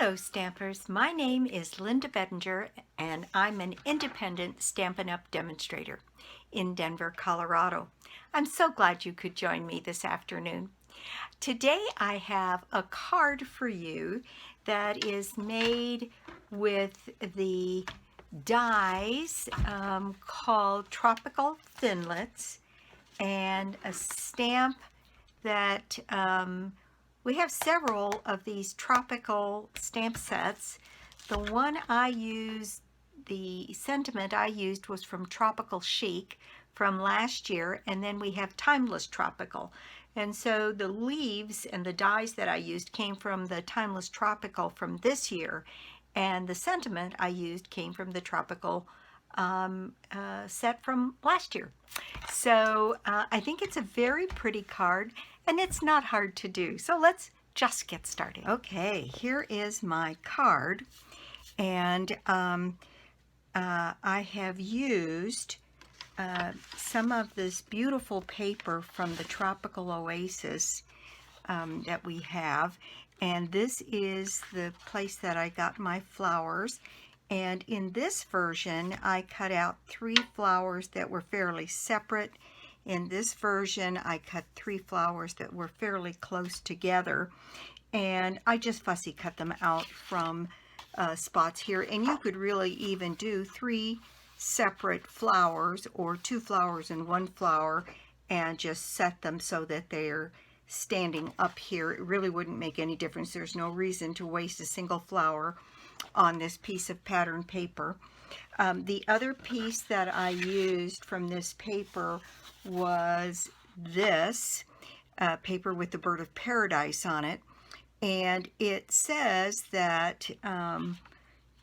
Hello Stampers, my name is Linda Bedinger and I'm an independent Stampin' Up! Demonstrator in Denver, Colorado. I'm so glad you could join me this afternoon. Today I have a card for you that is made with the dies called Tropical Thinlits and a stamp that we have several of these tropical stamp sets. The one I used, the sentiment I used was from Tropical Chic from last year, and then we have Timeless Tropical. And so the leaves and the dies that I used came from the Timeless Tropical from this year, and the sentiment I used came from the Tropical set from last year. So I think it's a very pretty card and it's not hard to do. So let's just get started. Okay, here is my card, and I have used some of this beautiful paper from the Tropical Oasis that we have, and this is the place that I got my flowers. And in this version, I cut out 3 flowers that were fairly separate. In this version, I cut 3 flowers that were fairly close together. And I just fussy cut them out from spots here. And you could really even do 3 separate flowers or 2 flowers and 1 flower and just set them so that they're standing up here. It really wouldn't make any difference. There's no reason to waste a single flower on this piece of pattern paper. The other piece that I used from this paper was this paper with the bird of paradise on it, and it says that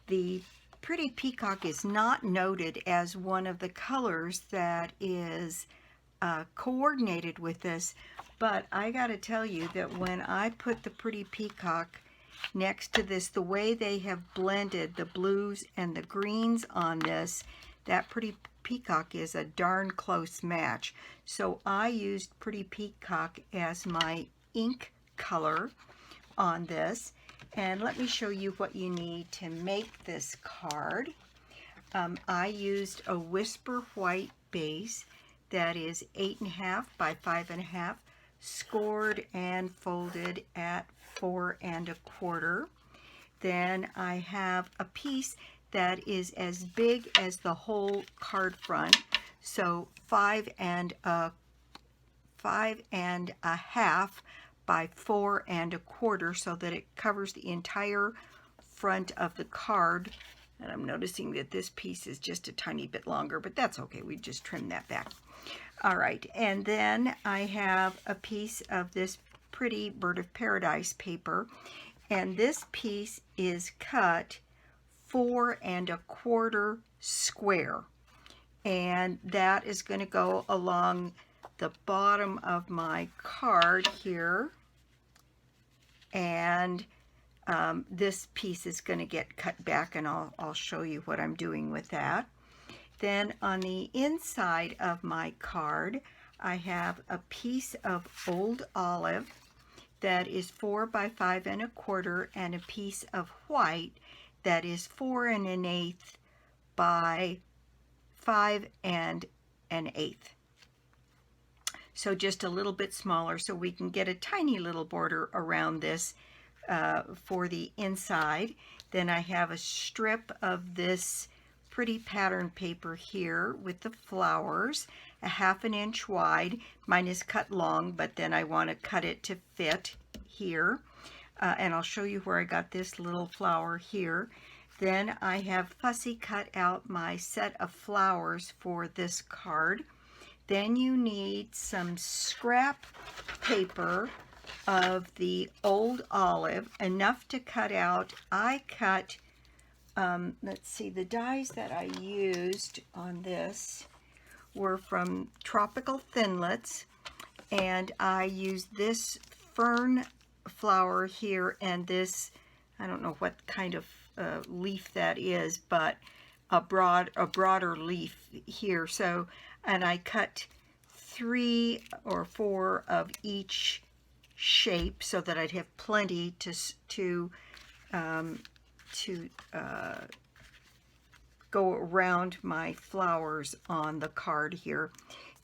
the pretty peacock is not noted as one of the colors that is coordinated with this, but I gotta tell you that when I put the pretty peacock next to this, the way they have blended the blues and the greens on this, that pretty peacock is a darn close match. So I used pretty peacock as my ink color on this, and let me show you what you need to make this card. I used a Whisper White base that is 8.5 by 5.5, scored and folded at 4 1/4. Then I have a piece that is as big as the whole card front, so 5 1/2 by 4 1/4, so that it covers the entire front of the card. And I'm noticing that this piece is just a tiny bit longer, but that's okay. We just trim that back. All right, and then I have a piece of this pretty bird of paradise paper, and this piece is cut 4 1/4 square, and that is going to go along the bottom of my card here, and this piece is going to get cut back, and I'll show you what I'm doing with that. Then on the inside of my card, I have a piece of old olive that is 4 by 5 1/4, and a piece of white that is 4 1/8 by 5 1/8. So just a little bit smaller, so we can get a tiny little border around this for the inside. Then I have a strip of this pretty pattern paper here with the flowers, a 1/2 inch wide. Mine is cut long, but then I want to cut it to fit here. And I'll show you where I got this little flower here. Then I have fussy cut out my set of flowers for this card. Then you need some scrap paper of the old olive, enough to cut out. I cut let's see, the dies that I used on this were from Tropical Thinlits, and I used this fern flower here and this, I don't know what kind of leaf that is, but a broader leaf here. So, and I cut 3 or 4 of each shape so that I'd have plenty to to go around my flowers on the card here.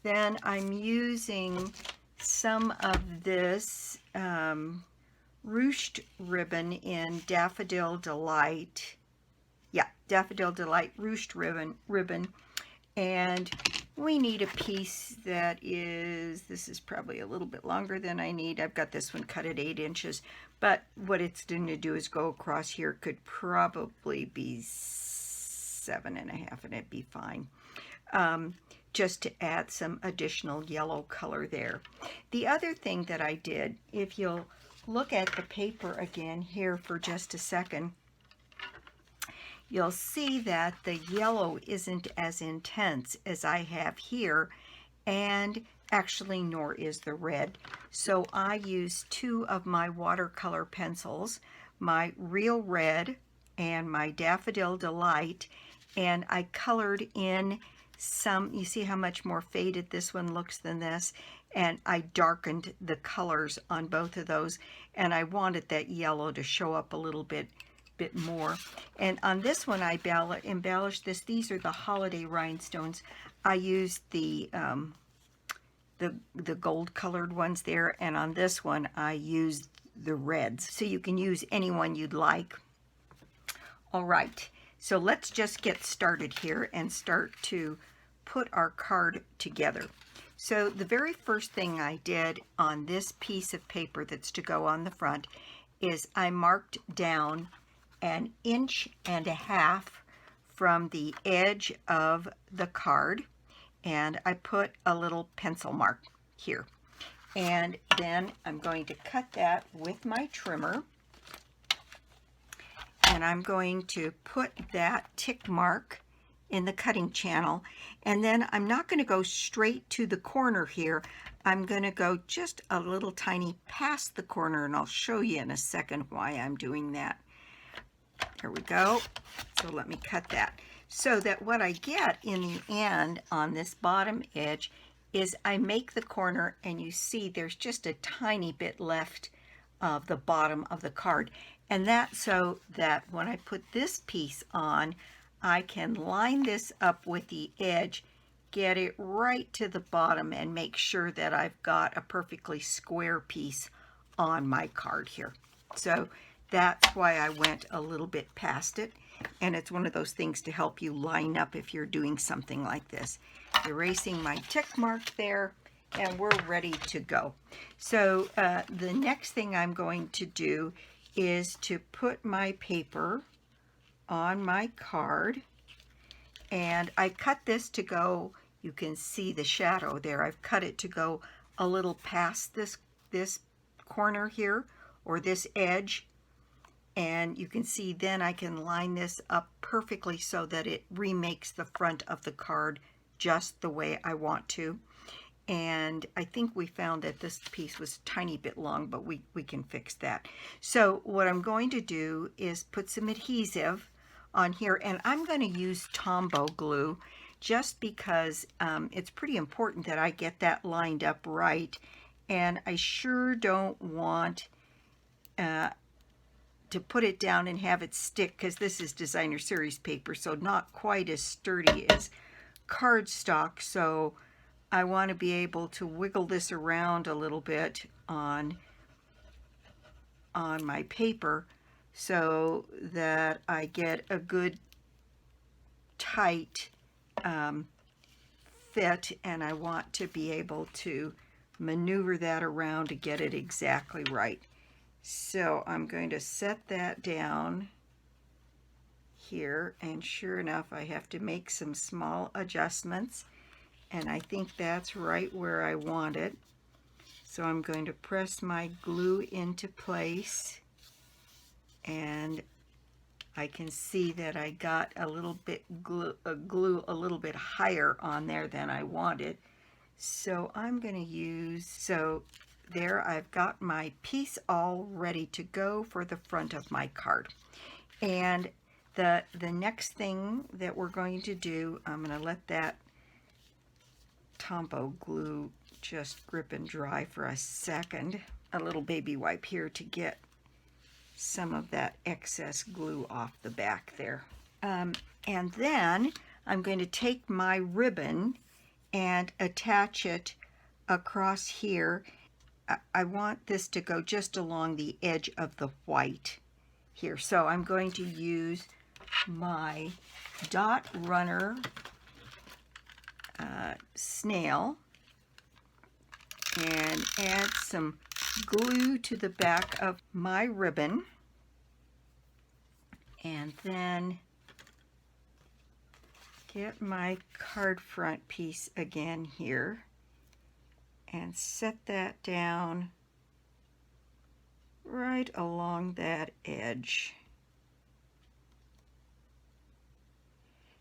Then I'm using some of this ruched ribbon in Daffodil Delight. Yeah, Daffodil Delight ruched ribbon. And we need a piece that is, this is probably a little bit longer than I need. I've got this one cut at 8 inches, but what it's going to do is go across here. Could probably be 7.5 and it'd be fine. Just to add some additional yellow color there. The other thing that I did, if you'll look at the paper again here for just a second, you'll see that the yellow isn't as intense as I have here, and actually nor is the red. So I used 2 of my watercolor pencils, my Real Red and my Daffodil Delight, and I colored in some, you see how much more faded this one looks than this, and I darkened the colors on both of those, and I wanted that yellow to show up a little bit more. And on this one I embellished this. These are the holiday rhinestones. I used the gold colored ones there, and on this one I used the reds. So you can use any one you'd like. All right, so let's just get started here and start to put our card together. So the very first thing I did on this piece of paper that's to go on the front is I marked down 1.5 inches from the edge of the card, and I put a little pencil mark here. And then I'm going to cut that with my trimmer, and I'm going to put that tick mark in the cutting channel, and then I'm not going to go straight to the corner here. I'm going to go just a little tiny past the corner, and I'll show you in a second why I'm doing that. There we go. So let me cut that. So that what I get in the end on this bottom edge is I make the corner, and you see there's just a tiny bit left of the bottom of the card. And that's so that when I put this piece on, I can line this up with the edge, get it right to the bottom, and make sure that I've got a perfectly square piece on my card here. So that's why I went a little bit past it, and it's one of those things to help you line up if you're doing something like this. Erasing my tick mark there, and we're ready to go. So the next thing I'm going to do is to put my paper on my card, and I cut this to go, you can see the shadow there, I've cut it to go a little past this corner here, or this edge, and you can see then I can line this up perfectly so that it remakes the front of the card just the way I want to. And I think we found that this piece was a tiny bit long, but we can fix that. So what I'm going to do is put some adhesive on here, and I'm going to use Tombow glue just because it's pretty important that I get that lined up right, and I sure don't want to put it down and have it stick, because this is designer series paper, so not quite as sturdy as cardstock. So I want to be able to wiggle this around a little bit on my paper so that I get a good tight fit, and I want to be able to maneuver that around to get it exactly right. So I'm going to set that down here, and sure enough I have to make some small adjustments, and I think that's right where I want it. So I'm going to press my glue into place, and I can see that I got a little bit glue a little bit higher on there than I wanted. So I'm going to use, so there I've got my piece all ready to go for the front of my card. And the next thing that we're going to do, I'm going to let that Tombow glue just grip and dry for a second. A little baby wipe here to get some of that excess glue off the back there. And then I'm going to take my ribbon and attach it across here. I want this to go just along the edge of the white here. So I'm going to use my dot runner snail and add some glue to the back of my ribbon, and then get my card front piece again here and set that down right along that edge.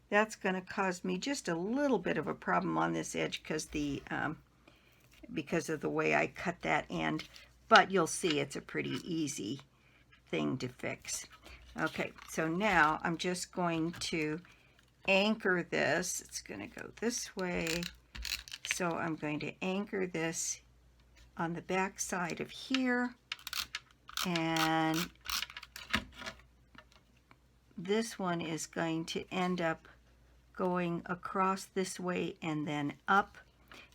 That's going to cause me just a little bit of a problem on this edge because of the way I cut that end, but you'll see it's a pretty easy thing to fix. Okay, so now I'm just going to anchor this. It's going to go this way, so I'm going to anchor this on the back side of here, and this one is going to end up going across this way and then up.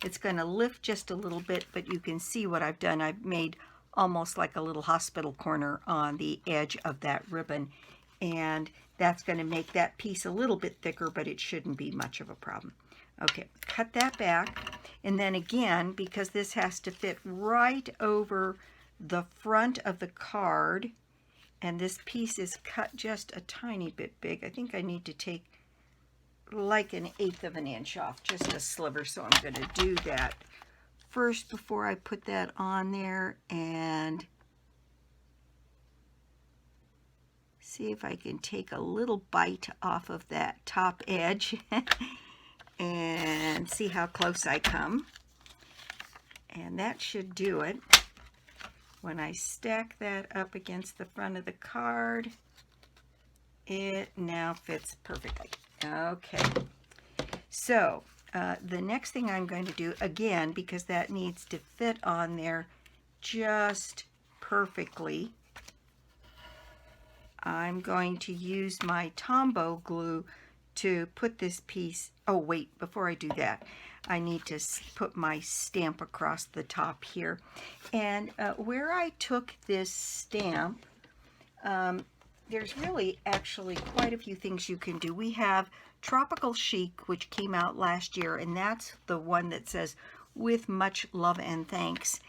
It's going to lift just a little bit, but you can see what I've done. I've made almost like a little hospital corner on the edge of that ribbon, and that's going to make that piece a little bit thicker, but it shouldn't be much of a problem. Okay, cut that back, and then again, because this has to fit right over the front of the card, and this piece is cut just a tiny bit big. I think I need to take like 1/8 of an inch off, just a sliver, so I'm going to do that first before I put that on there, and see if I can take a little bite off of that top edge and see how close I come. And that should do it. When I stack that up against the front of the card, it now fits perfectly. Okay, so the next thing I'm going to do, again, because that needs to fit on there just perfectly, I'm going to use my Tombow glue to put this piece. Oh wait, before I do that, I need to put my stamp across the top here. And where I took this stamp, there's really actually quite a few things you can do. We have Tropical Chic, which came out last year, and that's the one that says, "With much love and thanks."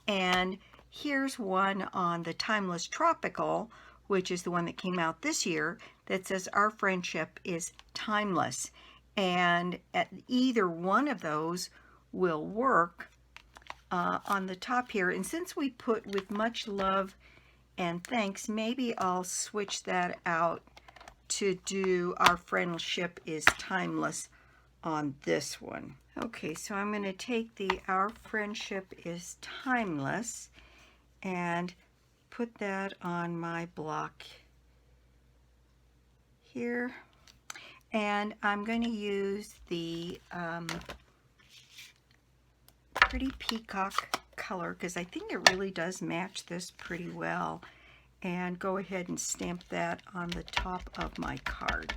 And here's one on the Timeless Tropical, which is the one that came out this year, that says, "Our friendship is timeless." And either one of those will work on the top here. And since we put "with much love and thanks," maybe I'll switch that out to do "our friendship is timeless" on this one. Okay, so I'm going to take the "our friendship is timeless" and put that on my block here. And I'm going to use the Pretty Peacock color, because I think it really does match this pretty well, and go ahead and stamp that on the top of my card.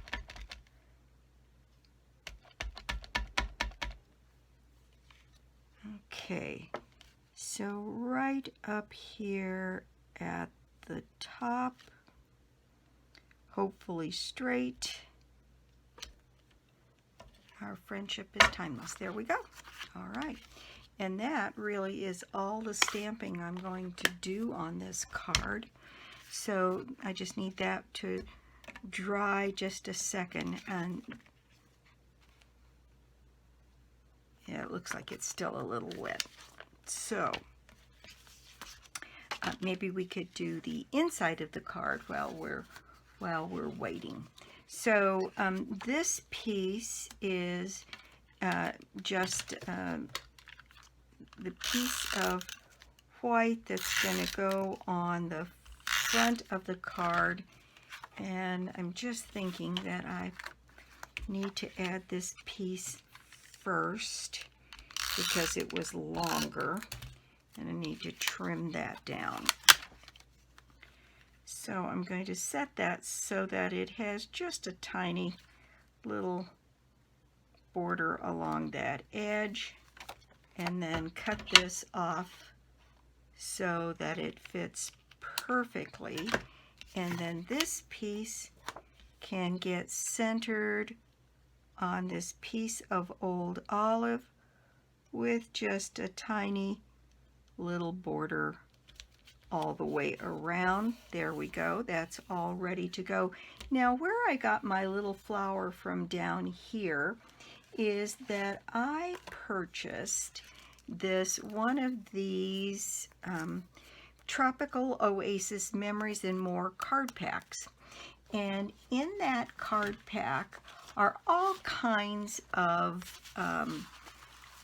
Okay, so right up here at the top, hopefully straight, "Our friendship is timeless." There we go. All right. And that really is all the stamping I'm going to do on this card. So I just need that to dry just a second. And yeah, it looks like it's still a little wet. So maybe we could do the inside of the card while we're waiting. So this piece is just the piece of white that's going to go on the front of the card, and I'm just thinking that I need to add this piece first because it was longer, and I need to trim that down. So I'm going to set that so that it has just a tiny little border along that edge, and then cut this off so that it fits perfectly. And then this piece can get centered on this piece of old olive with just a tiny little border all the way around. There we go. That's all ready to go. Now, where I got my little flower from down here is that I purchased one of these Tropical Oasis Memories and More card packs. And in that card pack are all kinds of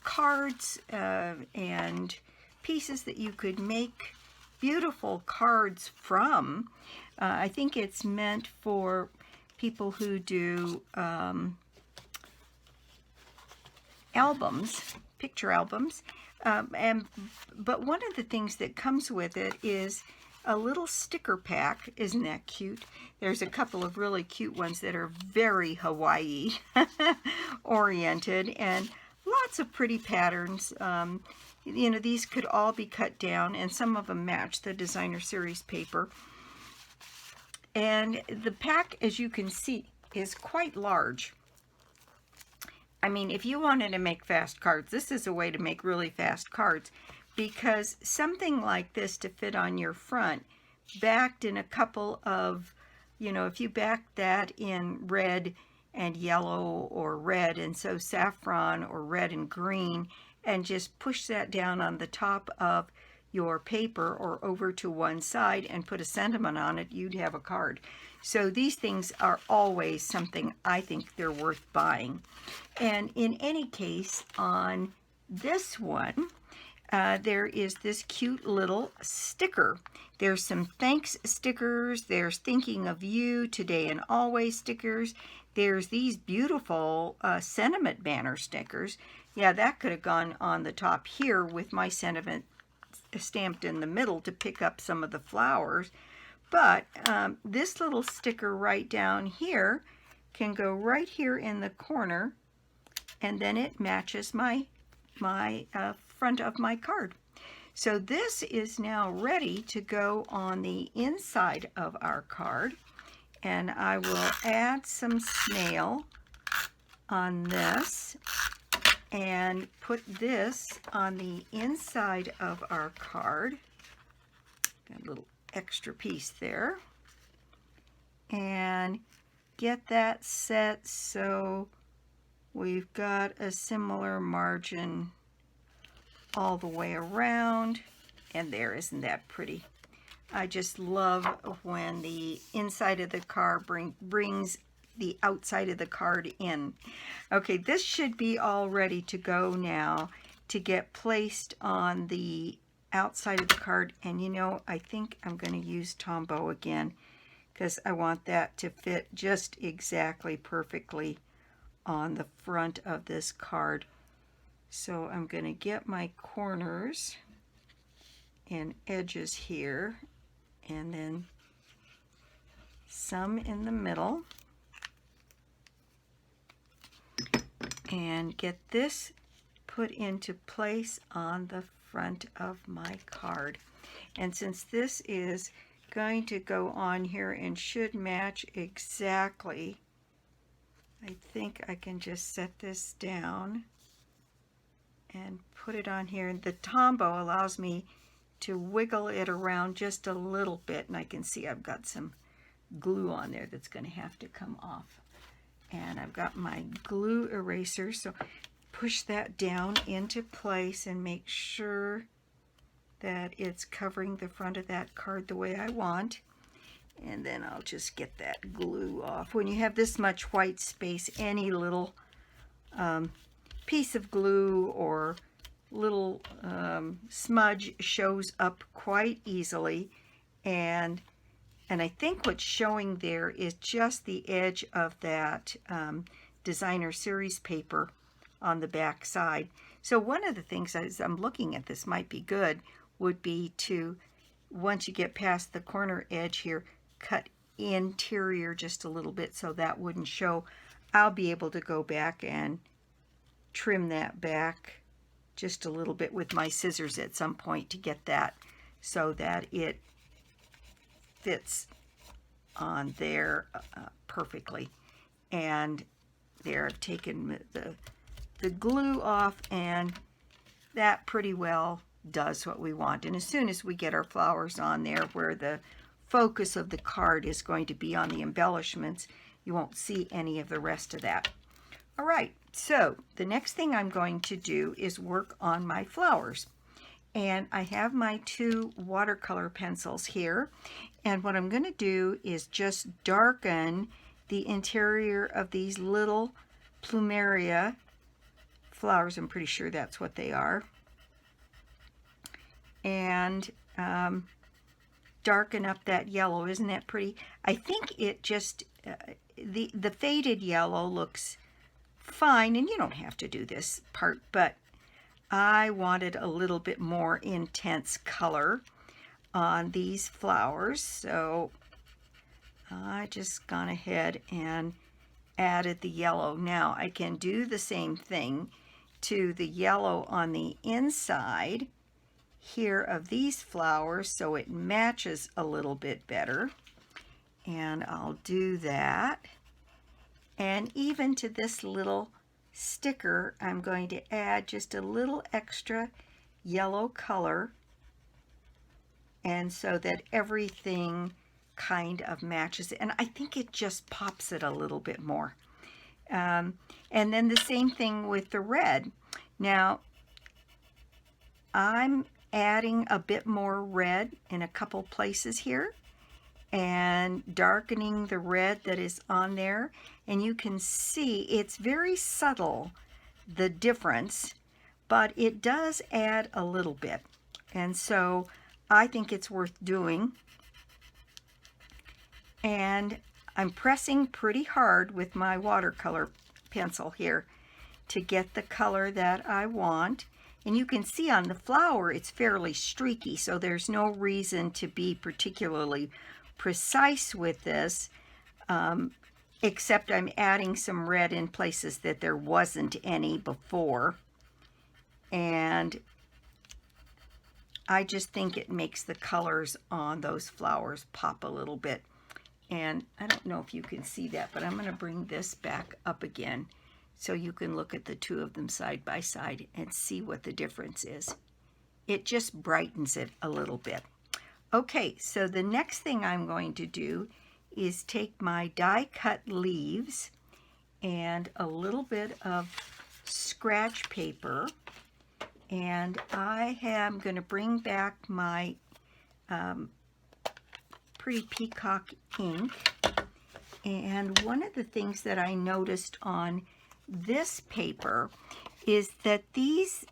cards and pieces that you could make beautiful cards from. I think it's meant for people who do albums, picture albums. But one of the things that comes with it is a little sticker pack. Isn't that cute? There's a couple of really cute ones that are very Hawaii oriented, and lots of pretty patterns. You know, these could all be cut down, and some of them match the designer series paper. And the pack, as you can see, is quite large. I mean, if you wanted to make fast cards, this is a way to make really fast cards, because something like this to fit on your front, backed in a couple of, you know, if you back that in red and yellow or red, and so saffron or red and green, and just push that down on the top of your paper or over to one side and put a sentiment on it, you'd have a card. So these things are always something I think they're worth buying. And in any case, on this one, there is this cute little sticker. There's some thanks stickers. There's thinking of you, today and always stickers. There's these beautiful sentiment banner stickers. Yeah, that could have gone on the top here with my sentiment stamped in the middle to pick up some of the flowers. But this little sticker right down here can go right here in the corner, and then it matches my front of my card. So this is now ready to go on the inside of our card, and I will add some snail on this and put this on the inside of our card. Got a little extra piece there, and get that set so we've got a similar margin all the way around. And there, isn't that pretty? I just love when the inside of the card brings the outside of the card in. Okay, this should be all ready to go now to get placed on the outside of the card. And you know, I think I'm going to use Tombow again, because I want that to fit just exactly perfectly on the front of this card. So I'm going to get my corners and edges here, and then some in the middle, and get this put into place on the front of my card. And since this is going to go on here and should match exactly, I think I can just set this down and put it on here. And the Tombow allows me to wiggle it around just a little bit, and I can see I've got some glue on there that's going to have to come off. And I've got my glue eraser, so push that down into place and make sure that it's covering the front of that card the way I want. And then I'll just get that glue off. When you have this much white space, any little piece of glue or little smudge shows up quite easily. And I think what's showing there is just the edge of that designer series paper on the back side. So one of the things as I'm looking at this might be good would be to, once you get past the corner edge here, cut interior just a little bit so that wouldn't show. I'll be able to go back and trim that back just a little bit with my scissors at some point to get that so that it fits on there perfectly. And there, I've taken the glue off, and that pretty well does what we want. And as soon as we get our flowers on there where the focus of the card is going to be on the embellishments, you won't see any of the rest of that. All right, so the next thing I'm going to do is work on my flowers. And I have my 2 watercolor pencils here. And what I'm going to do is just darken the interior of these little plumeria flowers. I'm pretty sure that's what they are. And darken up that yellow. Isn't that pretty? I think it just, the faded yellow looks fine, and you don't have to do this part, but I wanted a little bit more intense color on these flowers, so I just gone ahead and added the yellow. Now I can do the same thing to the yellow on the inside here of these flowers so it matches a little bit better, and I'll do that. And even to this little sticker, I'm going to add just a little extra yellow color, and so that everything kind of matches, and I think it just pops it a little bit more. And then the same thing with the red. Now I'm adding a bit more red in a couple places here and darkening the red that is on there, and you can see it's very subtle, the difference, but it does add a little bit, and so I think it's worth doing. And I'm pressing pretty hard with my watercolor pencil here to get the color that I want. And you can see on the flower it's fairly streaky, so there's no reason to be particularly precise with this, except I'm adding some red in places that there wasn't any before. And I just think it makes the colors on those flowers pop a little bit. And I don't know if you can see that, but I'm going to bring this back up again so you can look at the 2 of them side by side and see what the difference is. It just brightens it a little bit. Okay, so the next thing I'm going to do is take my die cut leaves and a little bit of scratch paper, and I am going to bring back my pretty peacock ink. And one of the things that I noticed on this paper is that these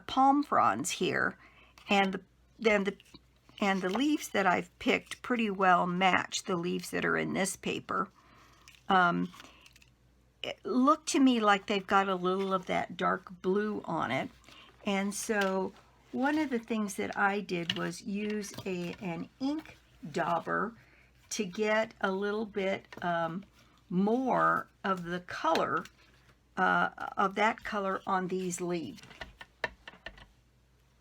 palm fronds here and the leaves that I've picked pretty well match the leaves that are in this paper. It looked to me like they've got a little of that dark blue on it, and so one of the things that I did was use an ink dauber to get a little bit more of the color, of that color on these leaves.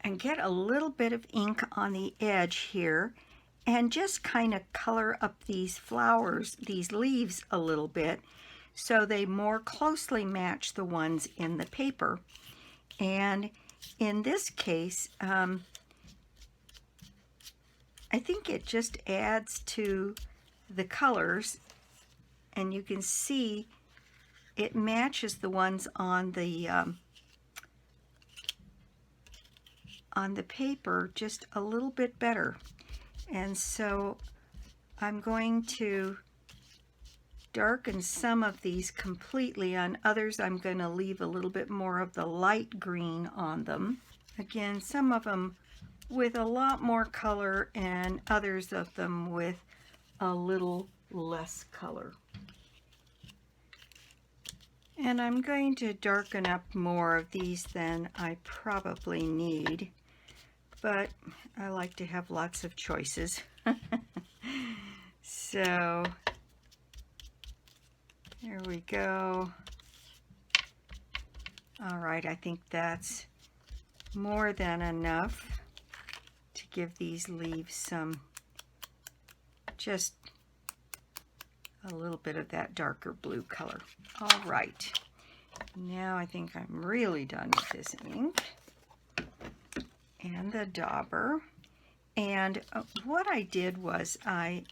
And get a little bit of ink on the edge here and just kind of color up these flowers, these leaves a little bit so they more closely match the ones in the paper. And in this case, I think it just adds to the colors, and you can see it matches the ones on the paper just a little bit better. And so I'm going to darken some of these completely. On others, I'm going to leave a little bit more of the light green on them. Again, some of them with a lot more color and others of them with a little less color. And I'm going to darken up more of these than I probably need, but I like to have lots of choices. So there we go. All right, I think that's more than enough to give these leaves some, just a little bit of that darker blue color. All right, now I think I'm really done with this ink and the dauber. And what I did was I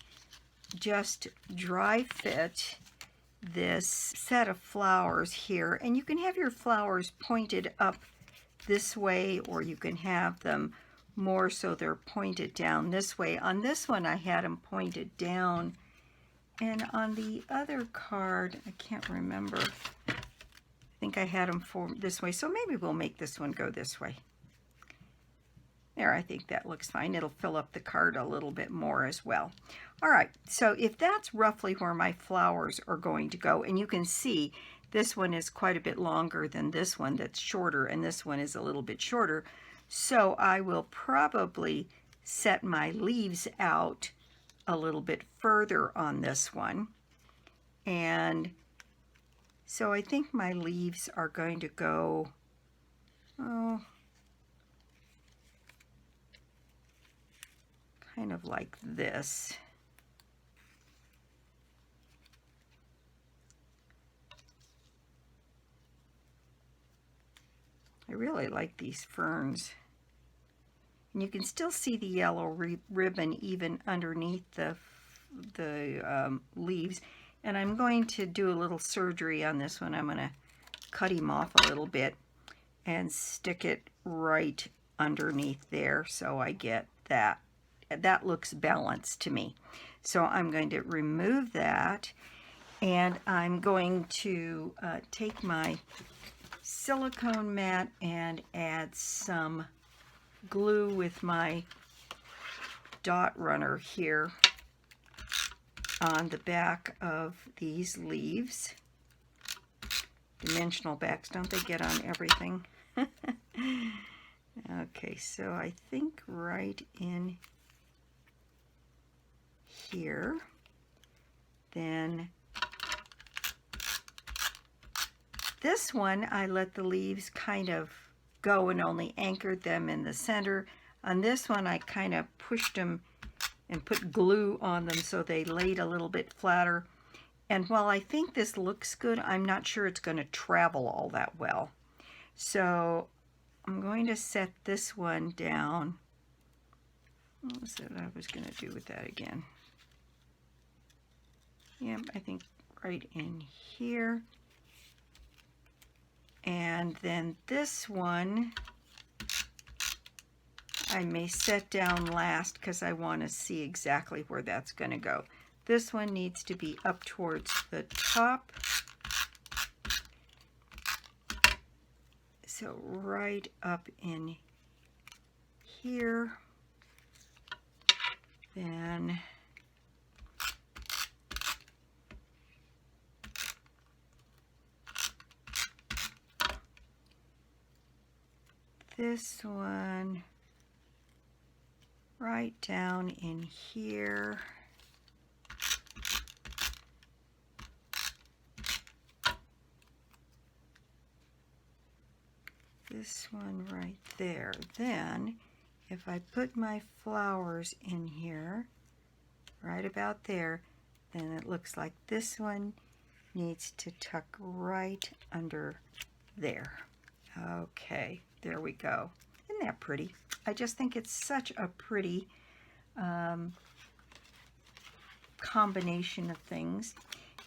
just dry fit this set of flowers here, and you can have your flowers pointed up this way, or you can have them more so they're pointed down this way. On this one I had them pointed down, and on the other card I can't remember, I think I had them formed this way, so maybe we'll make this one go this way. There, I think that looks fine. It'll fill up the card a little bit more as well. All right, so if that's roughly where my flowers are going to go, and you can see this one is quite a bit longer than this one that's shorter, and this one is a little bit shorter, so I will probably set my leaves out a little bit further on this one. And so I think my leaves are going to go, oh, kind of like this. I really like these ferns. And you can still see the yellow ribbon even underneath the leaves. And I'm going to do a little surgery on this one. I'm going to cut him off a little bit and stick it right underneath there so I get that. That looks balanced to me. So I'm going to remove that, and I'm going to take my silicone mat and add some glue with my dot runner here on the back of these leaves. Dimensional backs, don't they get on everything? Okay, so I think right in here, then this one I let the leaves kind of go and only anchored them in the center. On this one I kind of pushed them and put glue on them so they laid a little bit flatter. And while I think this looks good, I'm not sure it's going to travel all that well. So I'm going to set this one down. What was it I was going to do with that again? Yep, I think right in here. And then this one I may set down last because I want to see exactly where that's going to go. This one needs to be up towards the top. So right up in here. Then this one right down in here. This one right there. Then if I put my flowers in here, right about there, then it looks like this one needs to tuck right under there. Okay, there we go. Isn't that pretty? I just think it's such a pretty combination of things.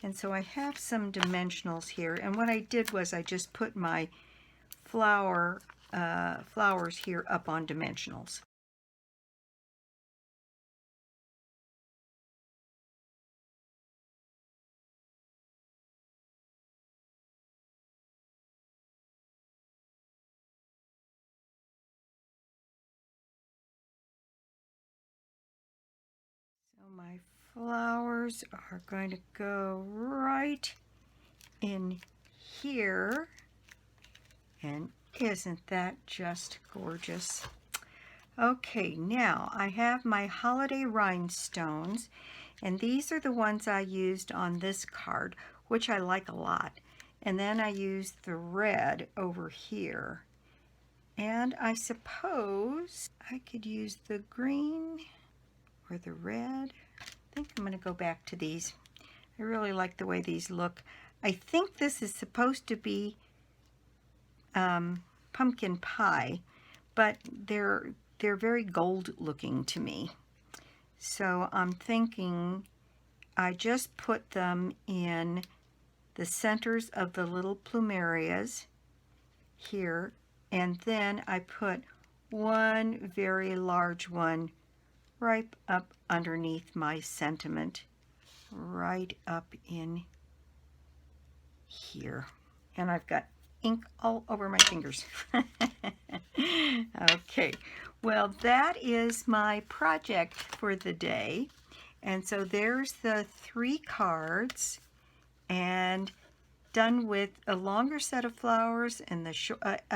And so I have some dimensionals here, and what I did was I just put my flowers here up on dimensionals. So my flowers are going to go right in here. And isn't that just gorgeous? Okay, now I have my holiday rhinestones, and these are the ones I used on this card, which I like a lot. And then I used the red over here. And I suppose I could use the green or the red. I think I'm going to go back to these. I really like the way these look. I think this is supposed to be pumpkin pie, but they're very gold looking to me. So I'm thinking I just put them in the centers of the little plumerias here, and then I put one very large one right up underneath my sentiment, right up in here. And I've got ink all over my fingers. Okay, well, that is my project for the day. And so there's the 3 cards, and done with a longer set of flowers and a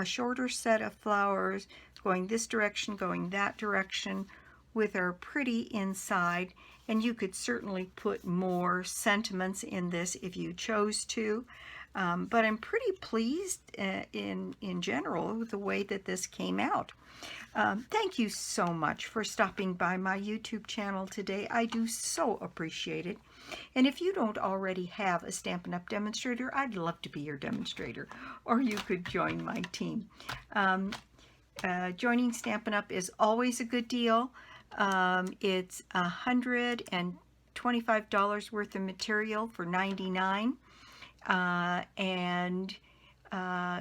shorter set of flowers, going this direction, going that direction, with our pretty inside. And you could certainly put more sentiments in this if you chose to. But I'm pretty pleased in general with the way that this came out. Thank you so much for stopping by my YouTube channel today. I do so appreciate it. And if you don't already have a Stampin' Up! Demonstrator, I'd love to be your demonstrator, or you could join my team. Joining Stampin' Up! Is always a good deal. It's $125 worth of material for $99, and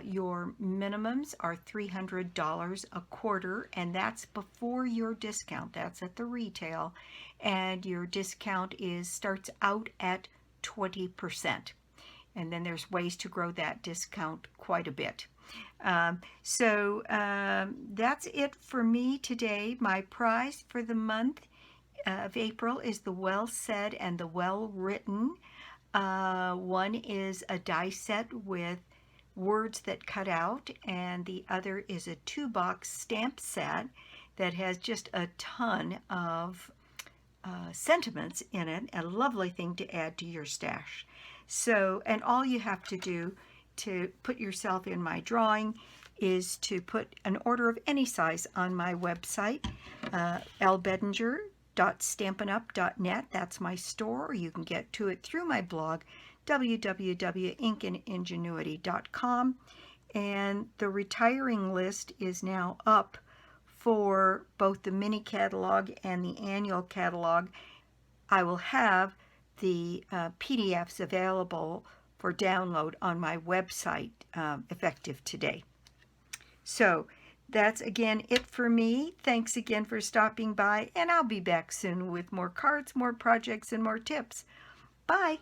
your minimums are $300 a quarter, and that's before your discount. That's at the retail, and your discount starts out at 20%. And then there's ways to grow that discount quite a bit. So that's it for me today. My prize for the month of April is the Well Said and the Well Written. One is a die set with words that cut out, and the other is a 2-box stamp set that has just a ton of sentiments in it, a lovely thing to add to your stash. So, and all you have to do to put yourself in my drawing is to put an order of any size on my website, lbedinger.stampinup.net. That's my store, or you can get to it through my blog, www.ingenuity.com. And the retiring list is now up for both the mini catalog and the annual catalog. I will have the PDFs available for download on my website effective today. So that's again it for me. Thanks again for stopping by, and I'll be back soon with more cards, more projects, and more tips. Bye.